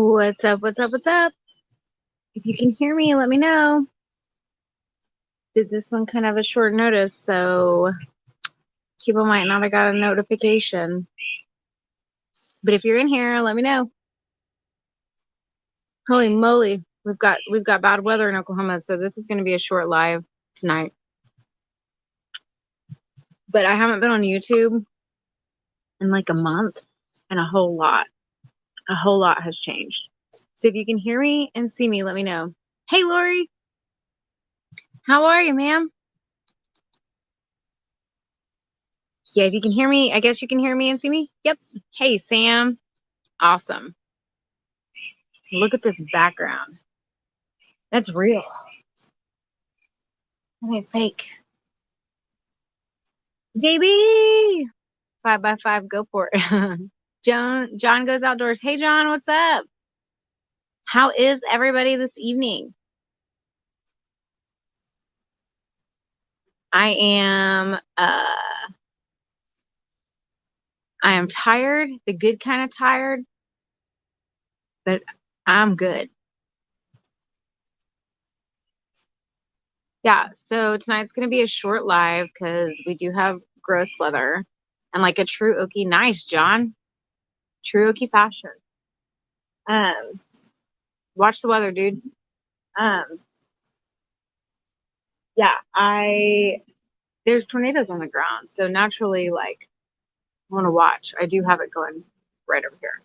What's up? What's up? What's up? If you can hear me, let me know. Did this one kind of a short notice, so people might not have got a notification. But if you're in here, let me know. Holy moly, we've got bad weather in Oklahoma, so this is going to be a short live tonight. But I haven't been on YouTube in like a month, and a whole lot has changed. So if you can hear me and see me, let me know. Hey, Lori, how are you, ma'am? Yeah, if you can hear me, I guess you can hear me and see me. Yep. Hey, Sam. Awesome. Look at this background. That's real. That ain't fake. JB, 5x5, go for it. John goes outdoors. Hey, John, what's up? How is everybody this evening? I am tired, the good kind of tired, but I'm good. Yeah, so tonight's gonna be a short live because we do have gross weather and like a true Okie. Nice, John. True Okie fashion. Um, watch the weather, dude. Um, yeah, there's tornadoes on the ground, so naturally, like, I want to watch. I do have it going right over here.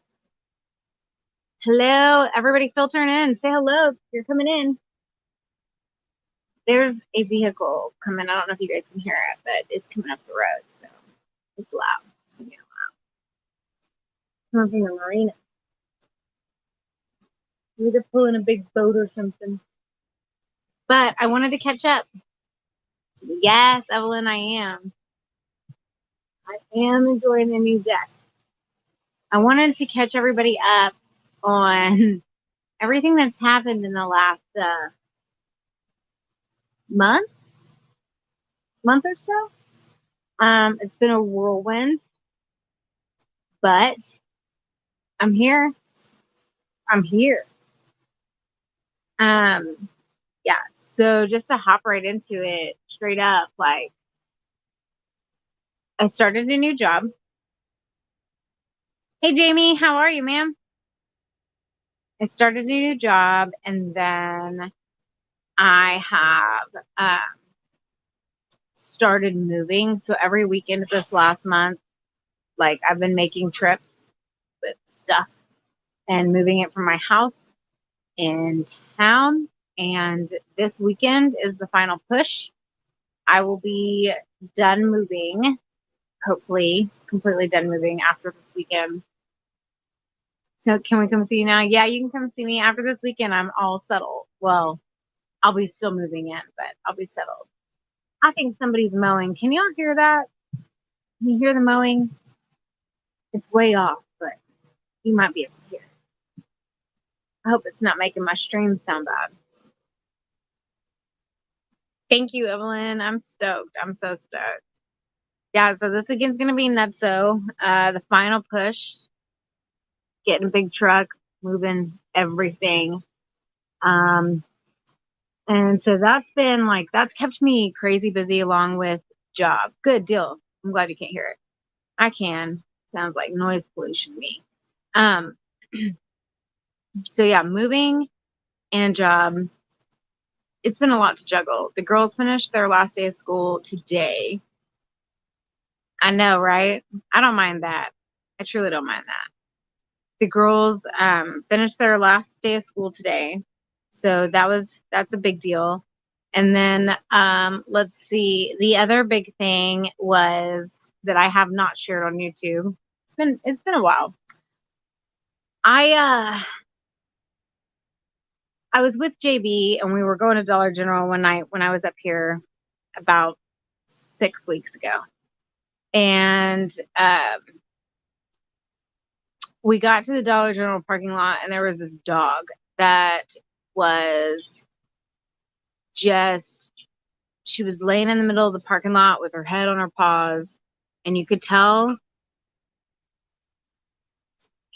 Hello, everybody filtering in. Say hello if you're coming in. There's a vehicle coming. I don't know if you guys can hear it, but it's coming up the road, so it's loud. It's gonna be loud. Coming from the marina. Maybe they're pulling a big boat or something. But I wanted to catch up. Yes, Evelyn, I am. I am enjoying the new deck. I wanted to catch everybody up on everything that's happened in the last month or so. It's been a whirlwind, but I'm here. I'm here. Yeah. So just to hop right into it, straight up, like I started a new job. Hey, Jamie, how are you, ma'am? I started a new job, and then I have started moving. So every weekend this last month, like I've been making trips with stuff and moving it from my house in town. And this weekend is the final push. I will be done moving, hopefully completely done moving after this weekend. So can we come see you now? Yeah, you can come see me after this weekend. I'm all settled. Well, I'll be still moving in, but I'll be settled. I think somebody's mowing. Can y'all hear that? Can you hear the mowing? It's way off, but you might be able to hear. I hope it's not making my stream sound bad. Thank you, Evelyn. I'm stoked. I'm so stoked. Yeah, so this weekend's gonna be nutso. The final push, getting a big truck, moving everything. Um, and so that's kept me crazy busy along with job. Good deal. I'm glad you can't hear it. I can. Sounds like noise pollution to me. Um, so yeah, moving and job. It's been a lot to juggle. The girls finished their last day of school today. I know, right? I don't mind that. I truly don't mind that. The girls finished their last day of school today. So that's a big deal. And then let's see. The other big thing was that I have not shared on YouTube. It's been a while. I was with JB and we were going to Dollar General one night when I was up here about 6 weeks ago. And we got to the Dollar General parking lot and there was this dog that was just, she was laying in the middle of the parking lot with her head on her paws. And you could tell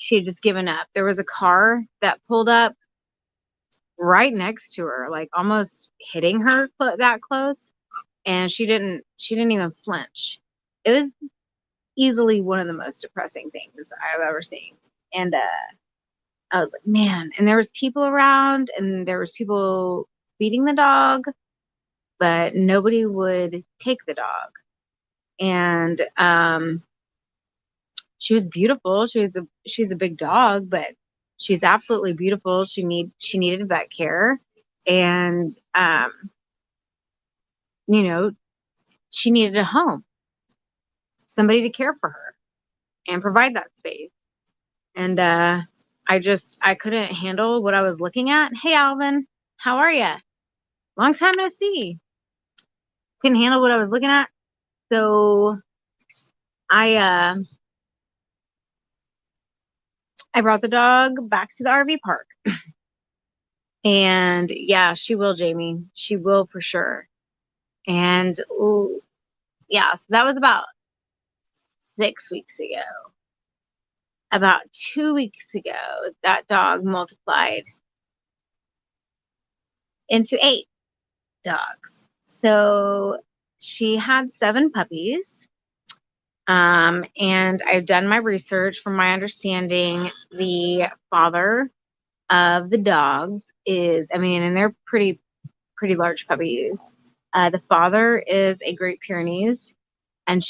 she had just given up. There was a car that pulled up right next to her, like almost hitting her that close, and she didn't even flinch. It was easily one of the most depressing things I've ever seen. And I was like, man, and there was people around and there was people feeding the dog, but nobody would take the dog. And she was beautiful. She's a big dog, but she's absolutely beautiful. She needed vet care, and you know, she needed a home, somebody to care for her and provide that space. And I couldn't handle what I was looking at. Hey Alvin, how are you? Long time no see. Couldn't handle what I was looking at. So I I brought the dog back to the RV park. And yeah, she will, Jamie. She will for sure. And ooh, yeah, so that was about 6 weeks ago. About 2 weeks ago, that dog multiplied into 8 dogs. So she had 7 puppies. And I've done my research. From my understanding, the father of the dogs is, I mean, and they're pretty large puppies. The father is a Great Pyrenees, and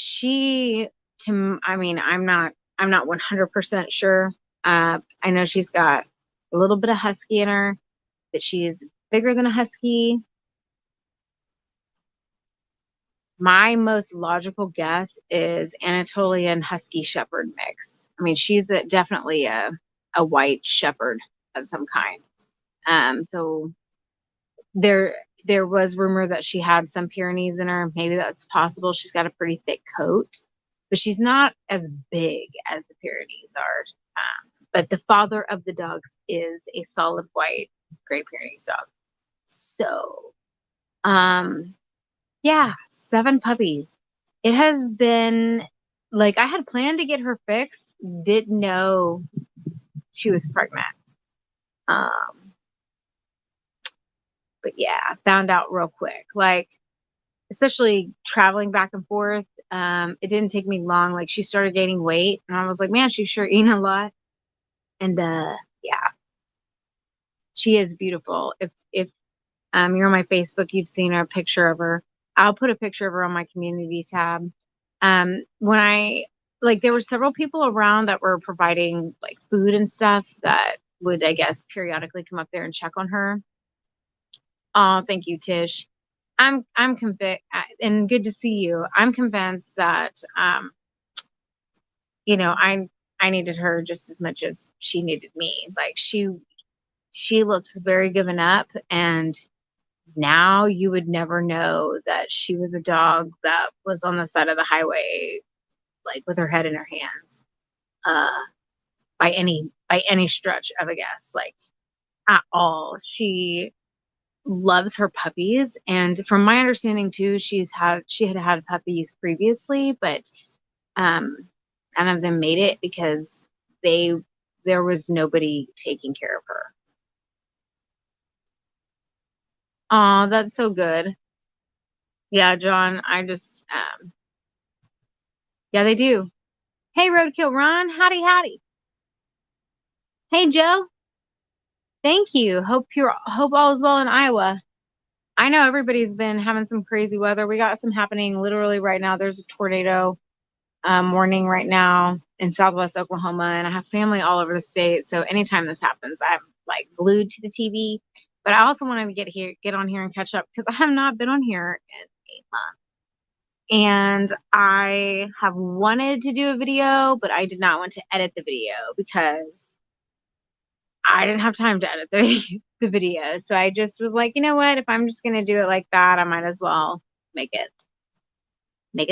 I mean, I'm not 100% sure. I know she's got a little bit of husky in her, but she's bigger than a husky. My most logical guess is Anatolian Husky Shepherd mix. I mean, she's definitely a white shepherd of some kind. So there was rumor that she had some Pyrenees in her. Maybe that's possible. She's got a pretty thick coat, but she's not as big as the Pyrenees are. But the father of the dogs is a solid white Great Pyrenees dog. So, yeah, 7 puppies. It has been like I had planned to get her fixed, didn't know she was pregnant. Um, but yeah, found out real quick. Like, especially traveling back and forth, it didn't take me long. Like, she started gaining weight, and I was like, man, she's sure eating a lot. And yeah, she is beautiful. If you're on my Facebook, you've seen a picture of her. I'll put a picture of her on my community tab. When I like, there were several people around that were providing like food and stuff that would, I guess, periodically come up there and check on her. Oh, thank you, Tish. I'm convinced, and good to see you. I'm convinced that you know, I needed her just as much as she needed me. Like she looks very given up, and now you would never know that she was a dog that was on the side of the highway, like with her head in her hands, uh, by any stretch of a guess, like at all. She loves her puppies, and from my understanding too, she had puppies previously, but um, none of them made it because they there was nobody taking care of her. Oh, that's so good. Yeah, John, yeah, they do. Hey, Roadkill Ron, howdy, howdy. Hey, Joe, thank you. Hope all is well in Iowa. I know everybody's been having some crazy weather. We got some happening literally right now. There's a tornado warning right now in Southwest Oklahoma, and I have family all over the state. So anytime this happens, I'm like glued to the TV. But I also wanted to get on here and catch up because I have not been on here in 8 months. And I have wanted to do a video, but I did not want to edit the video because I didn't have time to edit the video. So I just was like, you know what? If I'm just gonna do it like that, I might as well make it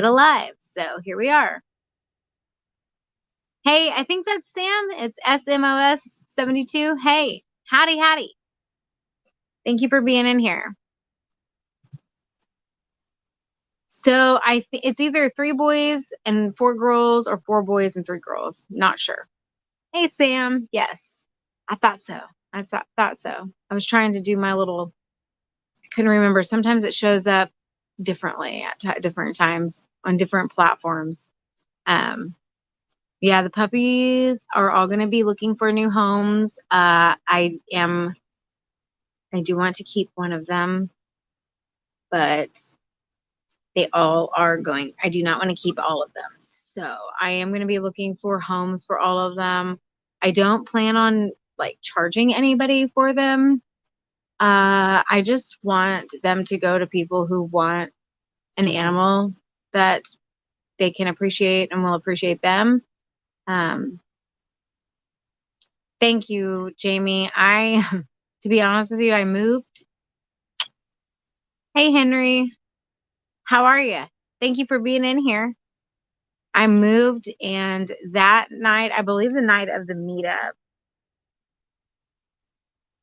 alive. So here we are. Hey, I think that's Sam. It's SMOS72. Hey, howdy, howdy. Thank you for being in here. So it's either 3 boys and 4 girls or 4 boys and 3 girls. Not sure. Hey, Sam. Yes, I thought so. Thought so. I was trying to do my little, I couldn't remember. Sometimes it shows up differently at different times on different platforms. Um, yeah, the puppies are all going to be looking for new homes. I do want to keep one of them, but they all are going. I do not want to keep all of them. So I am going to be looking for homes for all of them. I don't plan on like charging anybody for them. I just want them to go to people who want an animal that they can appreciate and will appreciate them. Um, thank you, Jamie. To be honest with you, I moved. Hey, Henry, how are you? Thank you for being in here. I moved, and that night, I believe the night of the meetup,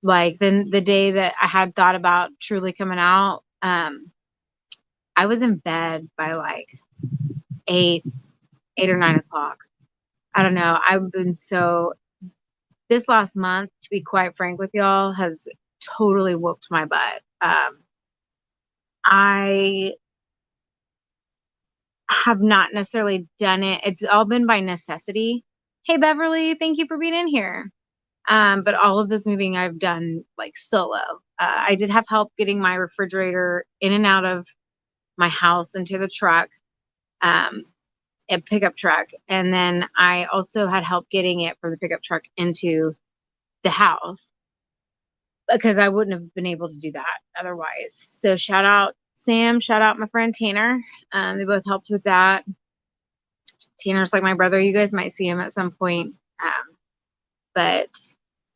like the day that I had thought about truly coming out, I was in bed by like 8 or 9 o'clock. I don't know. I've been so this last month, to be quite frank with y'all, has totally whooped my butt. I have not necessarily done it. It's all been by necessity. Hey, Beverly, thank you for being in here. But all of this moving I've done like solo. I did have help getting my refrigerator in and out of my house into the truck, um, a pickup truck. And then I also had help getting it from the pickup truck into the house because I wouldn't have been able to do that otherwise. So shout out Sam, shout out my friend Tanner. They both helped with that. Tanner's like my brother. You guys might see him at some point. But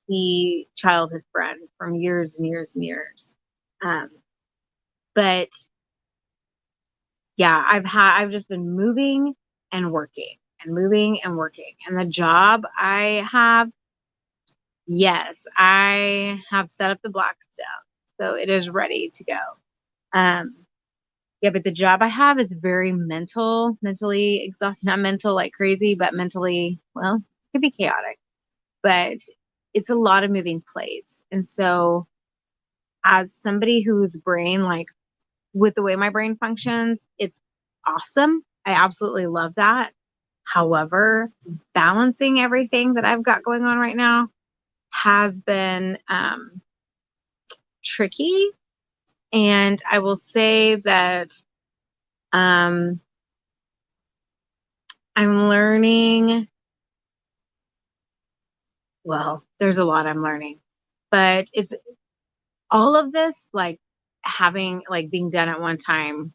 he childhood friend from years and years and years. Um, but yeah, I've just been moving and working and moving and working. And the job I have, yes, I have set up the Blackstone. So it is ready to go. Um, yeah, but the job I have is very mentally exhausting. Not mental like crazy, but mentally, well, it could be chaotic. But it's a lot of moving plates. And so as somebody whose brain, like with the way my brain functions, it's awesome. I absolutely love that. However, balancing everything that I've got going on right now has been tricky. And I will say that um, I'm learning. Well, there's a lot I'm learning, but it's all of this like having like being done at one time,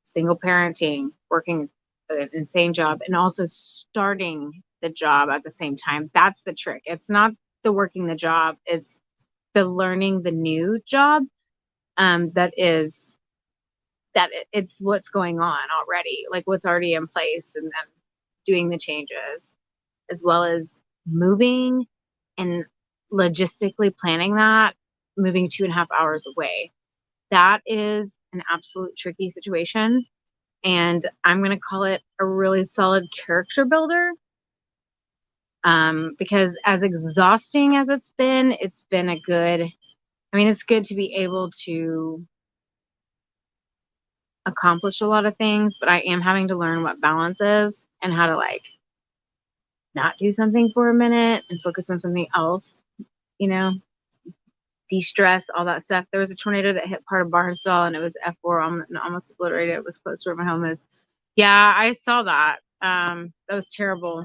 single parenting, working an insane job, and also starting the job at the same time. That's the trick. It's not the working the job, it's the learning the new job. That is it's what's going on already, like what's already in place, and then doing the changes, as well as moving and logistically planning that, moving 2.5 hours away. That is an absolute tricky situation. And I'm going to call it a really solid character builder. Because as exhausting as it's been a good, I mean, it's good to be able to accomplish a lot of things, but I am having to learn what balance is and how to like not do something for a minute and focus on something else, you know, de-stress, all that stuff. There was a tornado that hit part of Barstow and it was F4 almost obliterated. It was close to where my home is. Yeah, I saw that. That was terrible.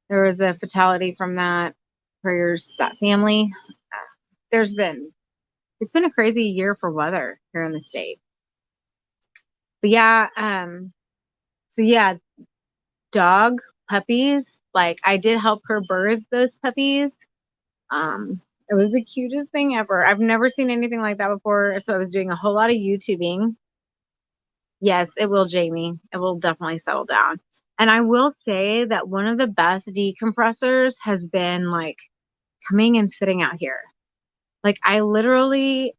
There was a fatality from that. Prayers to that family. There's been it's been a crazy year for weather here in the state. But yeah, so yeah, dog puppies. Like I did help her birth those puppies. It was the cutest thing ever. I've never seen anything like that before. So I was doing a whole lot of YouTubing. Yes, it will, Jamie. It will definitely settle down. And I will say that one of the best decompressors has been like coming and sitting out here. Like I literally,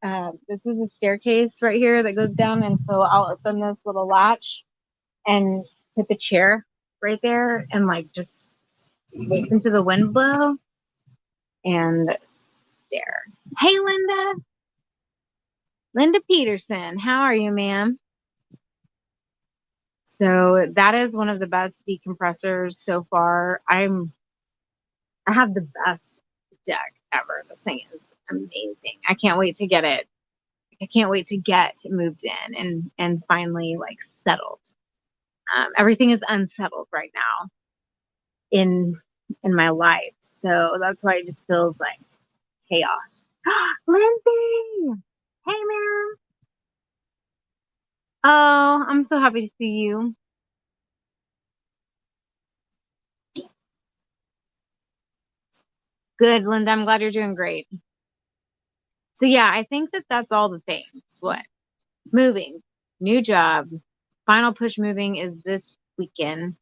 this is a staircase right here that goes down, and so I'll open this little latch and put the chair right there, and like just listen to the wind blow and stare. Hey, Linda. Linda Peterson. How are you, ma'am? So that is one of the best decompressors so far. I have the best deck ever. This thing is amazing. I can't wait to get it. I can't wait to get moved in and finally like settled. Everything is unsettled right now in my life, so that's why it just feels like chaos. Lindsay, hey man. Oh, I'm so happy to see you. Good, Linda. I'm glad you're doing great. So yeah, I think that that's all the things. What? Moving, new job, final push moving is this weekend.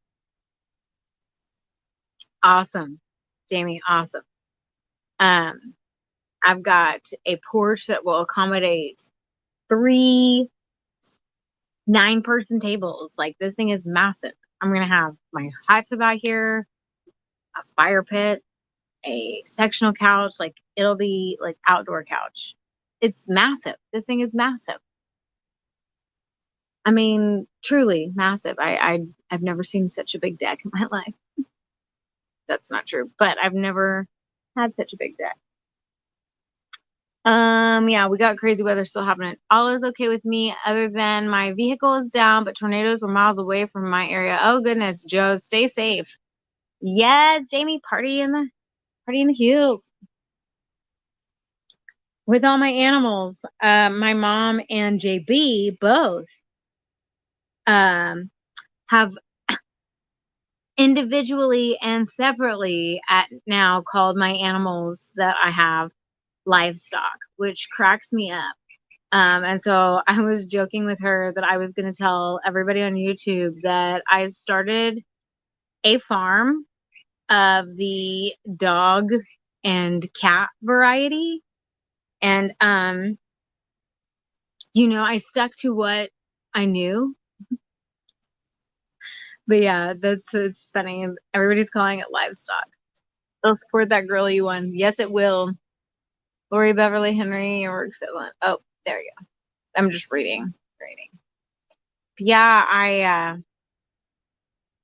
Awesome, Jamie. Awesome. Um, I've got a porch that will accommodate three 9-person tables. Like this thing is massive. I'm gonna have my hot tub out here, a fire pit, a sectional couch. Like it'll be like outdoor couch. It's massive. This thing is massive. I mean, truly massive. I've never seen such a big deck in my life. That's not true, but I've never had such a big deck. Yeah, we got crazy weather still happening. All is okay with me, other than my vehicle is down, but tornadoes were miles away from my area. Oh goodness, Joe, stay safe. Yes, Jamie, party in the hills with all my animals. My mom and JB both um have individually and separately at now called my animals that I have livestock, which cracks me up. And so I was joking with her that I was going to tell everybody on YouTube that I started a farm of the dog and cat variety. And, I stuck to what I knew. But yeah, it's funny. Everybody's calling it livestock. It'll support that girly one. Yes, it will. Lori Beverly Henry, your work's excellent. Oh, there you go. I'm just reading. But yeah, I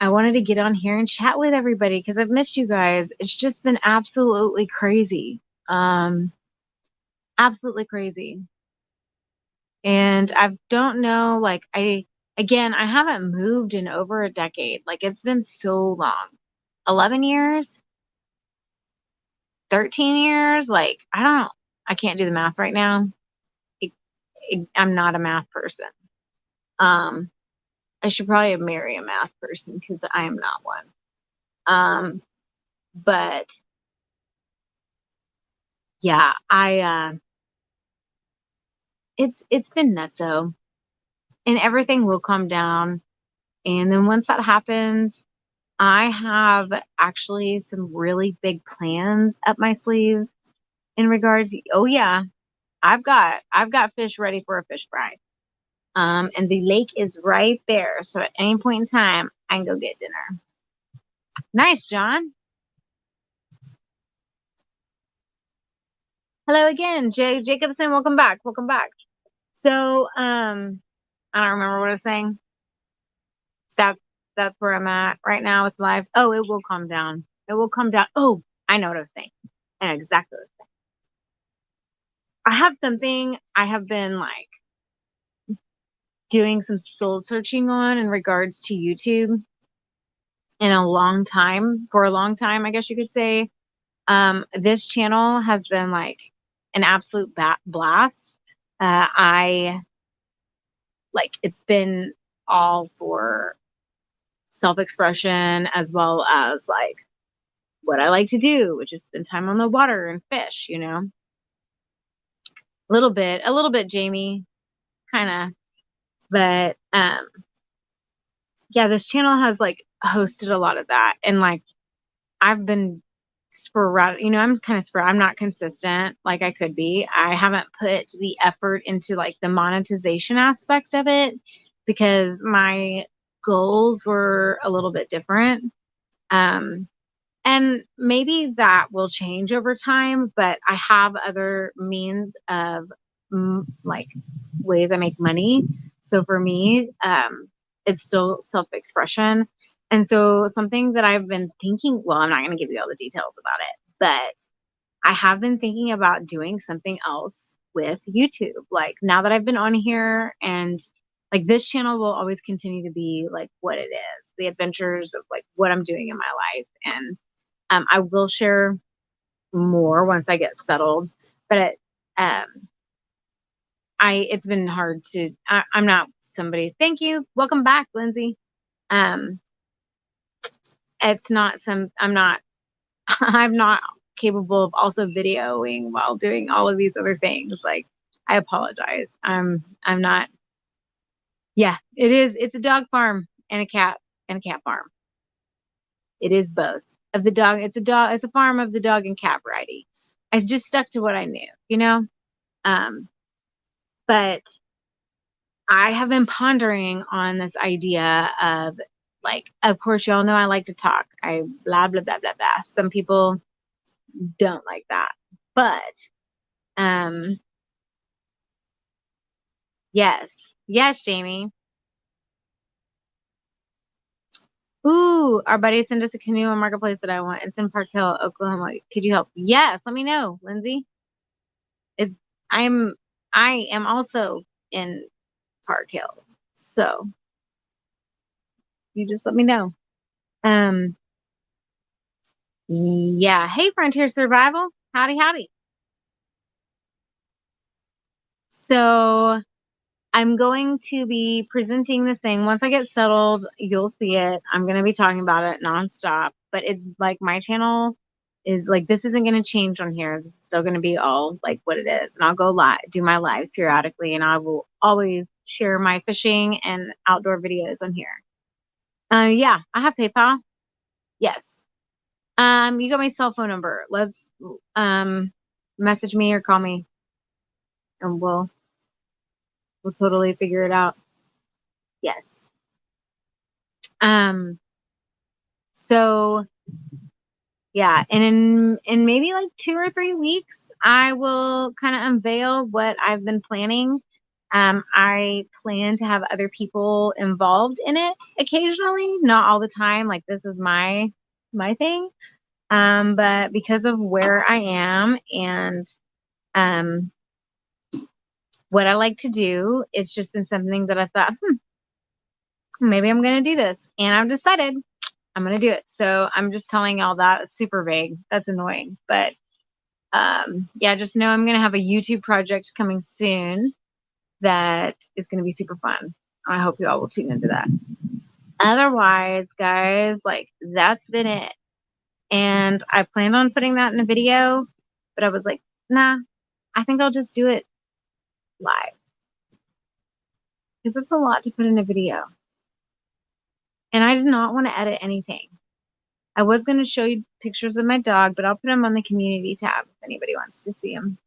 wanted to get on here and chat with everybody because I've missed you guys. It's just been absolutely crazy. Um, Absolutely crazy. And I don't know, like I haven't moved in over a decade. Like it's been so long. 11 years, 13 years, like I can't do the math right now. It, I'm not a math person. Um, I should probably marry a math person because I am not one. But yeah, it's been nutso, and everything will calm down. And then once that happens, I have actually some really big plans up my sleeve in regards. Oh yeah, I've got fish ready for a fish fry. And the lake is right there, so at any point in time, I can go get dinner. Nice, John. Hello again, Jay Jacobson. Welcome back. Welcome back. So, I don't remember what I was saying. That's that's where I'm at right now with life. Oh, it will calm down. It will calm down. Oh, I know what I was saying. I know exactly what I was saying. I have something I have been like doing some soul searching on in regards to YouTube for a long time, I guess you could say. This channel has been like an absolute blast. I like it's been all for self-expression as well as like what I like to do, which is spend time on the water and fish. A little bit, Jamie, kind of. But yeah, this channel has like hosted a lot of that, and like I've been sporadic. I'm kind of sporadic. I'm not consistent like I could be. I haven't put the effort into like the monetization aspect of it because my goals were a little bit different. Um, And maybe that will change over time, but I have other means of like ways I make money. So for me, it's still self-expression. And so something that I've been thinking, well, I'm not going to give you all the details about it, but I have been thinking about doing something else with YouTube. Like now that I've been on here, and like this channel will always continue to be like what it is, the adventures of like what I'm doing in my life. And I will share more once I get settled, but um, it's been hard to, I'm not somebody, thank you. Welcome back, Lindsay. Um, it's not I'm not, I'm not capable of also videoing while doing all of these other things. Like, I apologize. I'm not, yeah, it is. It's a dog farm and a cat farm. It is both of the dog. It's a farm of the dog and cat variety. I just stuck to what I knew, you know? Um, but I have been pondering on this idea of like, of course, y'all know I like to talk. I blah, blah, blah, blah, blah. Some people don't like that. But, um, yes. Yes, Jamie. Ooh, our buddy sent us a canoe on Marketplace that I want. It's in Park Hill, Oklahoma. Could you help? Yes, let me know, Lindsay. Is I'm I am also in Park Hill. So you just let me know. Um, yeah. Hey, Frontier Survival. Howdy, howdy. So I'm going to be presenting the thing. Once I get settled, you'll see it. I'm going to be talking about it nonstop. But it's like my channel is like, this isn't going to change on here. It's still going to be all like what it is. And I'll go live, do my lives periodically, and I will always share my fishing and outdoor videos on here. Yeah, I have PayPal. Yes. You got my cell phone number. Let's message me or call me, and we'll totally figure it out. Yes. Um, so yeah, and in maybe like 2 or 3 weeks, I will kind of unveil what I've been planning. I plan to have other people involved in it occasionally, not all the time. Like this is my thing. But because of where I am and um what I like to do, it's just been something that I thought, maybe I'm gonna do this, and I've decided I'm gonna do it. So I'm just telling y'all that it's super vague. That's annoying, but yeah, just know I'm gonna have a YouTube project coming soon that is gonna be super fun. I hope you all will tune into that. Otherwise, guys, like that's been it. And I planned on putting that in a video, but I was like, nah, I think I'll just do it live because it's a lot to put in a video. And I did not want to edit anything. I was going to show you pictures of my dog, but I'll put them on the community tab if anybody wants to see them.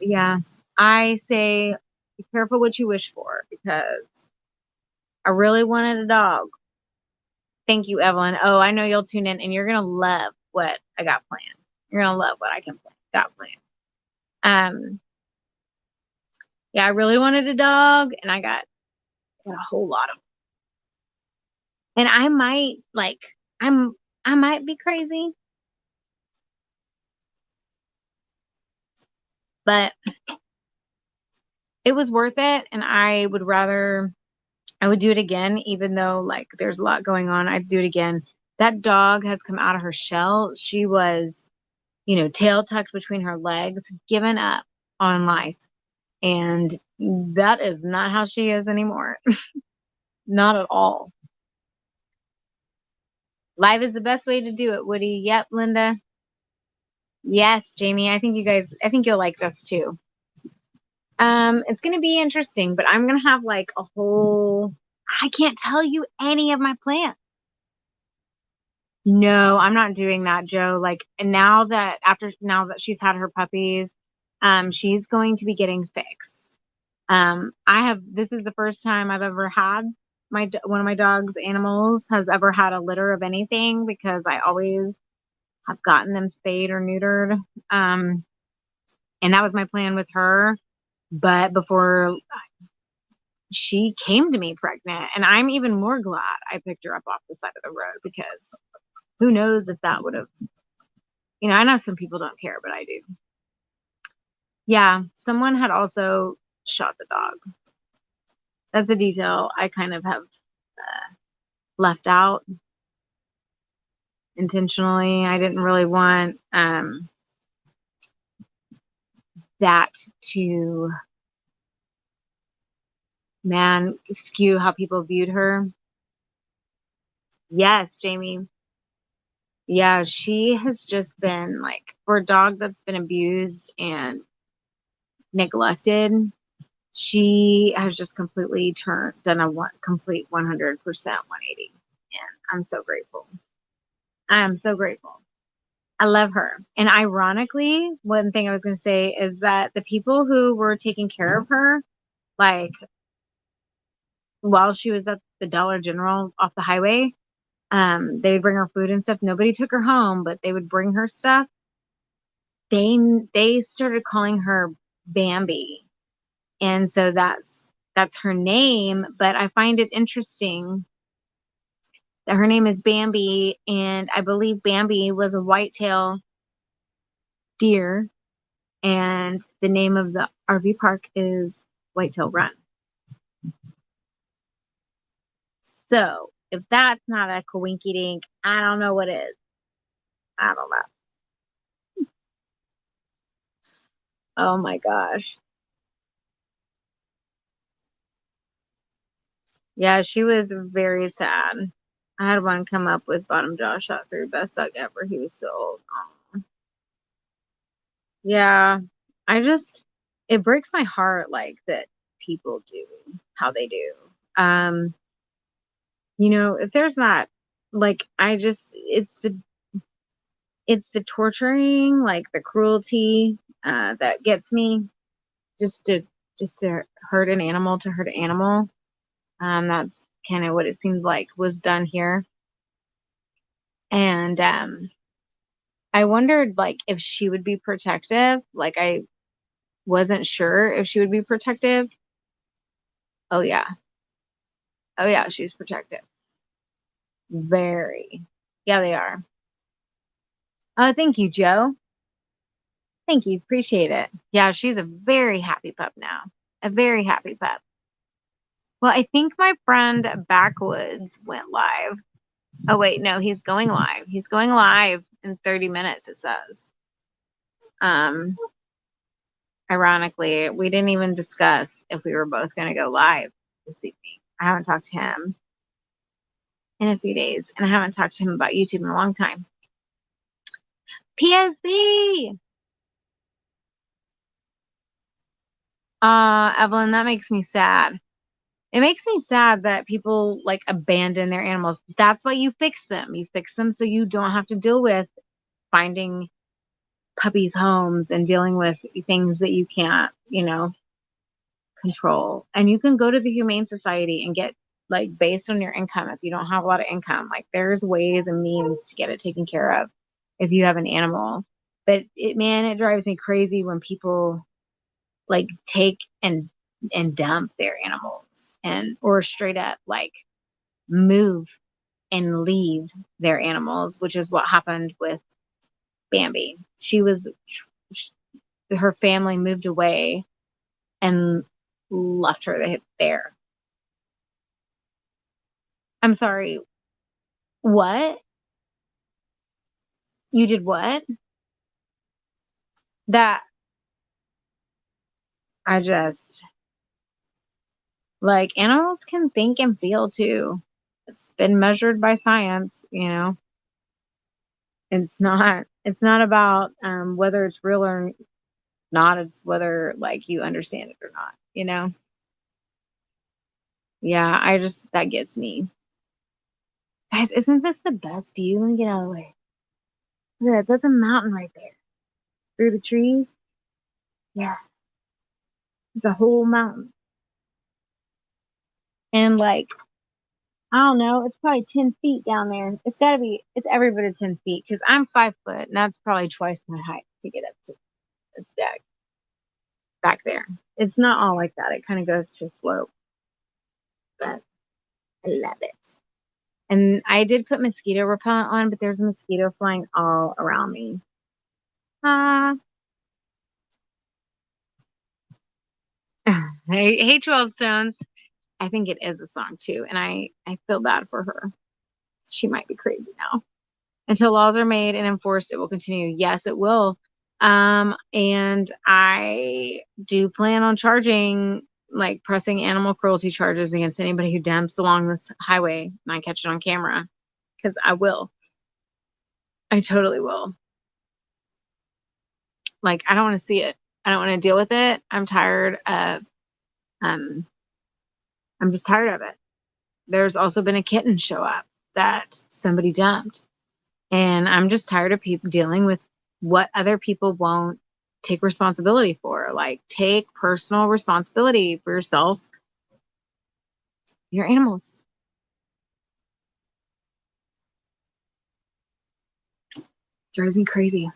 Yeah, I say be careful what you wish for because I really wanted a dog. Thank you, Evelyn. Oh, I know you'll tune in and you're going to love what I got planned. You're going to love what I got planned. Yeah, I really wanted a dog and I got a whole lot of them. And I might like, I might be crazy, but it was worth it. And I would do it again, even though like there's a lot going on. I'd do it again. That dog has come out of her shell. She was, tail tucked between her legs, given up on life. And that is not how she is anymore. Not at all. Life is the best way to do it, Woody. Yep, Linda. Yes, Jamie. I think you'll like this too. It's gonna be interesting, but I'm gonna have like I can't tell you any of my plans. No, I'm not doing that, Joe. Like, and now that she's had her puppies, she's going to be getting fixed. This is the first time I've ever had one of my dog's animals has ever had a litter of anything, because I always have gotten them spayed or neutered. And that was my plan with her. But before she came to me pregnant, and I'm even more glad I picked her up off the side of the road, because who knows if that would have, I know some people don't care, but I do. Yeah, someone had also shot the dog. That's a detail I kind of have left out intentionally. I didn't really want that to, skew how people viewed her. Yes, Jamie. Yeah, she has just been like, for a dog that's been abused and neglected, she has just completely done a complete 100% 180. And I'm so grateful. I am so grateful. I love her. And ironically, one thing I was going to say is that the people who were taking care of her, like while she was at the Dollar General off the highway, they would bring her food and stuff. Nobody took her home, but they would bring her stuff. They started calling her Bambi. And so that's her name, but I find it interesting that her name is Bambi, and I believe Bambi was a whitetail deer, and the name of the RV park is Whitetail Run. So if that's not a coinky dink, I don't know what is. I don't know. Oh my gosh. Yeah, she was very sad. I had one come up with bottom jaw shot through, best dog ever. He was so old. Aw. Yeah, it breaks my heart like that people do how they do. Um, if there's not, like, it's the torturing, like the cruelty, that gets me. Just to just to hurt an animal, to hurt an animal. That's kind of what it seems like was done here. And I wondered, like, if she would be protective. Like, I wasn't sure if she would be protective. Oh yeah. Oh yeah, she's protective. Very. Yeah, they are. Oh, thank you, Joe. Thank you. Appreciate it. Yeah, she's a very happy pup now. A very happy pup. Well, I think my friend Backwoods went live. Oh wait, no, he's going live. He's going live in 30 minutes, it says. Um, Ironically, we didn't even discuss if we were both going to go live this evening. I haven't talked to him in a few days, and I haven't talked to him about YouTube in a long time. PSC! Evelyn, that makes me sad. It makes me sad that people like abandon their animals. That's why you fix them. You fix them so you don't have to deal with finding puppies' homes and dealing with things that you can't, control. And you can go to the Humane Society and get, like, based on your income, if you don't have a lot of income, like, there's ways and means to get it taken care of if you have an animal. But it drives me crazy when people like take and dump their animals, or straight up like move and leave their animals, which is what happened with Bambi. Her family moved away and left her there. I'm sorry. What? You did what? That I just like, animals can think and feel too. It's been measured by science. It's not about whether it's real or not. It's whether, like, you understand it or not. Yeah, that gets me. Guys, isn't this the best view? Let me get out of the way. Look at that. That's a mountain right there. Through the trees. Yeah. It's a whole mountain. And like, I don't know. It's probably 10 feet down there. It's got to be, it's every bit of 10 feet because I'm 5 foot and that's probably twice my height to get up to this deck back there. It's not all like that. It kind of goes to a slope, but I love it. And I did put mosquito repellent on, but there's a mosquito flying all around me. Ah, hey, 12 Stones. I think it is a song too. And I feel bad for her. She might be crazy now. Until laws are made and enforced, it will continue. Yes, it will. And I do plan on charging, like pressing animal cruelty charges against anybody who dumps along this highway and I catch it on camera. Because I will. I totally will. Like, I don't want to see it. I don't want to deal with it. Um, I'm just tired of it. There's also been a kitten show up that somebody dumped. And I'm just tired of people dealing with what other people won't take responsibility for. Like, take personal responsibility for yourself, your animals. Drives me crazy.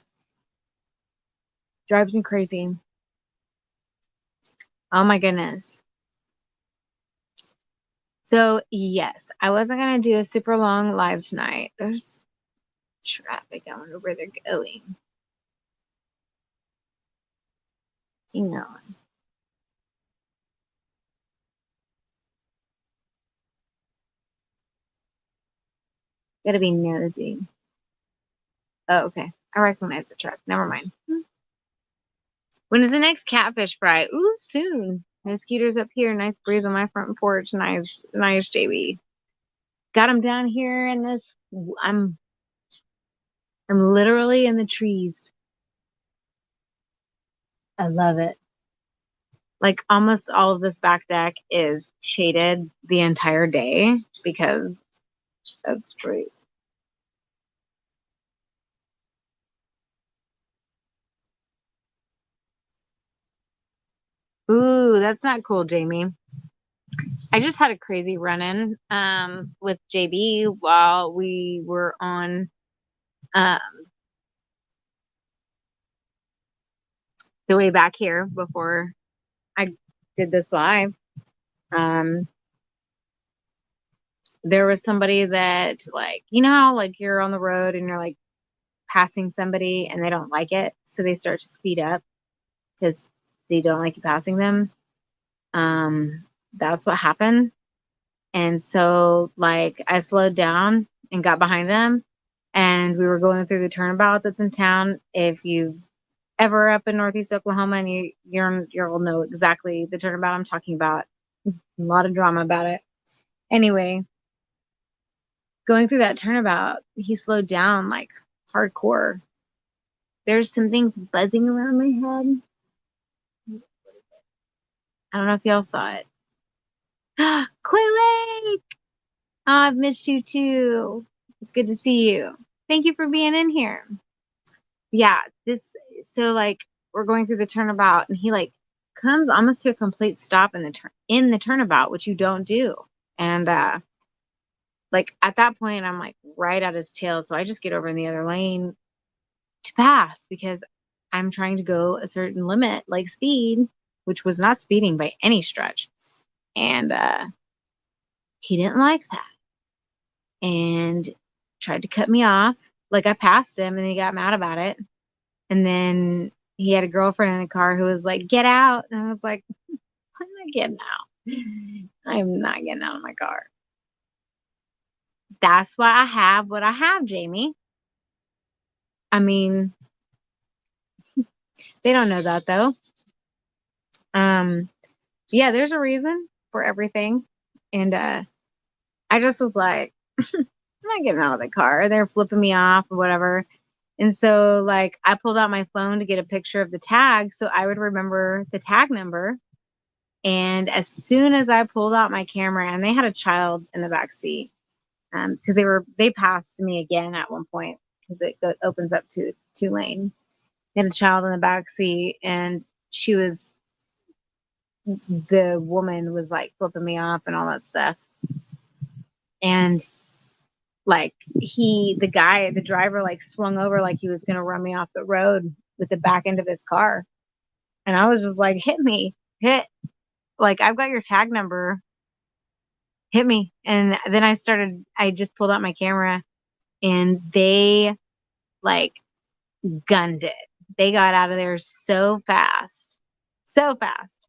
Drives me crazy. Oh my goodness. So, yes, I wasn't going to do a super long live tonight. There's traffic. I wonder where they're going. Hang on. Gotta be nosy. Oh, okay. I recognize the truck. Never mind. When is the next catfish fry? Ooh, soon. Mosquitoes up here. Nice breeze on my front porch. Nice, JB. Got them down here in this. I'm, I'm literally in the trees. I love it. Like almost all of this back deck is shaded the entire day because of trees. Ooh, that's not cool, Jamie. I just had a crazy run-in with JB while we were on um the way back here before I did this live. Um there was somebody that, like, you know how like you're on the road and you're like passing somebody and they don't like it, so they start to speed up because they don't like you passing them. That's what happened. And so, like, I slowed down and got behind him, and we were going through the turnabout that's in town. If you ever up in Northeast Oklahoma and you'll know exactly the turnabout I'm talking about. A lot of drama about it. Anyway, going through that turnabout, he slowed down like hardcore. There's something buzzing around my head. I don't know if y'all saw it. Quilly! Oh, I've missed you too. It's good to see you. Thank you for being in here. Yeah, so like we're going through the turnabout and he like comes almost to a complete stop in the turnabout, which you don't do. And like at that point I'm like right at his tail. So I just get over in the other lane to pass because I'm trying to go a certain limit, like speed, which was not speeding by any stretch. And he didn't like that and tried to cut me off. Like I passed him and he got mad about it. And then he had a girlfriend in the car who was like, "Get out." And I was like, "I'm not getting out. I'm not getting out of my car." That's why I have what I have, Jamie. I mean, they don't know that though. Um, yeah, there's a reason for everything. And I just was like, "I'm not getting out of the car." They're flipping me off or whatever. And so like I pulled out my phone to get a picture of the tag so I would remember the tag number. And as soon as I pulled out my camera, and they had a child in the back seat, because they passed me again at one point because it opens up to two lane. They had a child in the back seat, and the woman was like flipping me off and all that stuff. And like the driver like swung over like he was gonna run me off the road with the back end of his car. And I was just like, hit me, like, I've got your tag number, hit me. And then I just pulled out my camera and they like gunned it. They got out of there so fast, so fast.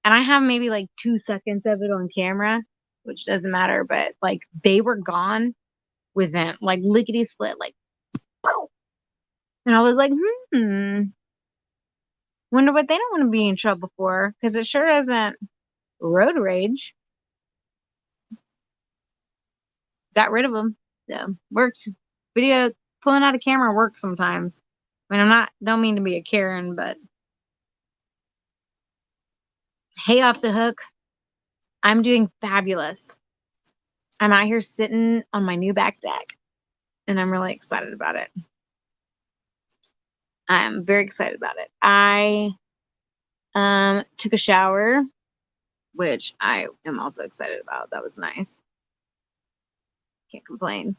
And I have maybe like 2 seconds of it on camera, which doesn't matter, but like they were gone within like lickety split, like, boom. And I was like, wonder what they don't want to be in trouble for, because it sure isn't road rage. Got rid of them. So worked. Video pulling out a camera works sometimes. I mean, don't mean to be a Karen, but hey, off the hook. I'm doing fabulous. I'm out here sitting on my new back deck and I'm really excited about it. I'm very excited about it. I took a shower, which I am also excited about. That was nice. Can't complain.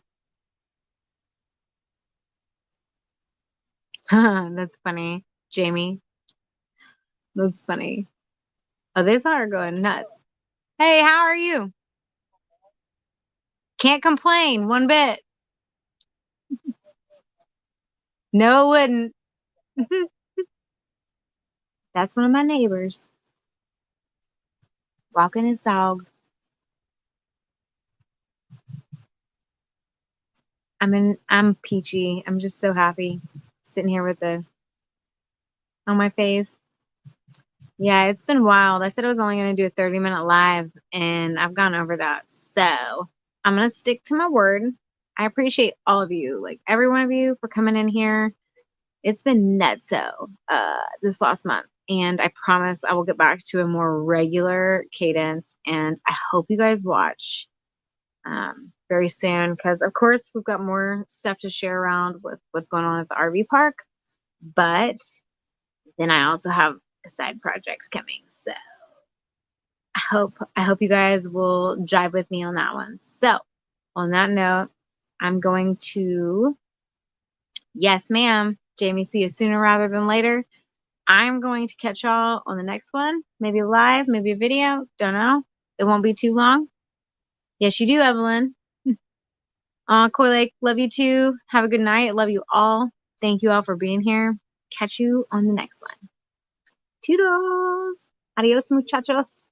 That's funny, Jamie. That's funny. Oh, they saw her going nuts. Hey, how are you? Can't complain one bit. No, wouldn't. That's one of my neighbors walking his dog. I'm peachy. I'm just so happy sitting here with the on my face. Yeah, it's been wild. I said I was only going to do a 30-minute live, and I've gone over that. So I'm going to stick to my word. I appreciate all of you, like every one of you, for coming in here. It's been nutso this last month, and I promise I will get back to a more regular cadence, and I hope you guys watch very soon, because, of course, we've got more stuff to share around with what's going on at the RV park, but then I also have side projects coming. So I hope you guys will jive with me on that one. So on that note, I'm going to, yes, ma'am, Jamie, see you sooner rather than later. I'm going to catch y'all on the next one. Maybe live, maybe a video. Don't know. It won't be too long. Yes, you do, Evelyn. Koi Lake, love you too. Have a good night. Love you all. Thank you all for being here. Catch you on the next one. Toodles. Adios, muchachos.